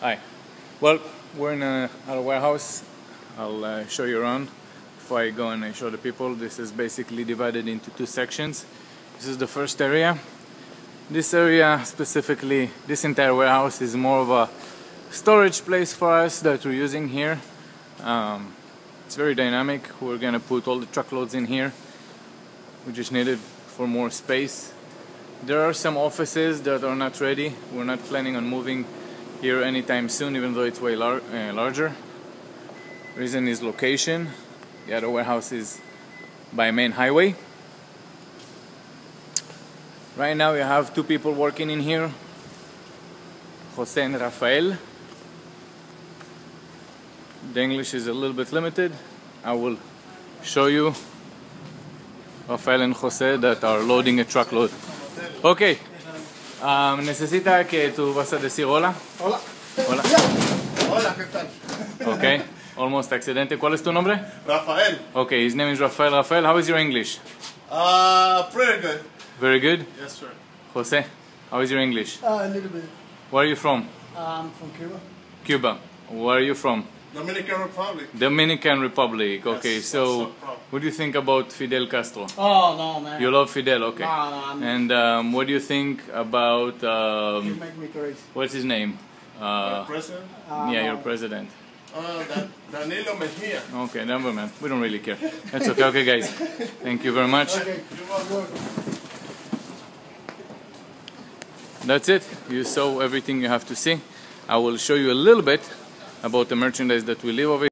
Hi. Well, we're in our warehouse. I'll show you around before I go and show the people. This is basically divided into two sections. This is the first area. This area specifically, this entire warehouse is more of a storage place for us that we're using here. It's very dynamic. We're gonna put all the truckloads in here. We just need it for more space. There are some offices that are not ready. We're not planning on moving here anytime soon, even though it's way larger. Reason is location. The other warehouse is by a main highway. Right now we have two people working in here, Jose and Rafael. The English is a little bit limited. I will show you Rafael and Jose that are loading a truckload. Okay. Necesita que tú vas a decir hola. Hola. Hola. Hola, ¿qué tal? Okay. Almost accidente. ¿Cuál es tu nombre? Rafael. Okay, his name is Rafael. Rafael, how is your English? Pretty good. Very good. Yes, sir. Jose, how is your English? A little bit. Where are you from? I'm from Cuba. Cuba. Where are you from? Dominican Republic. Dominican Republic. Okay, Yes, so that's no problem. what do you think about Fidel Castro? Oh, no, man. You love Fidel, okay. No, And what do you think about, you make me crazy. what's his name? President? Yeah, no. your president. Danilo Mejia. Okay, never mind. We don't really care. That's okay. Okay, guys. Thank you very much. Okay, you're welcome. That's it. You saw everything you have to see. I will show you a little bit about the merchandise that we leave over here.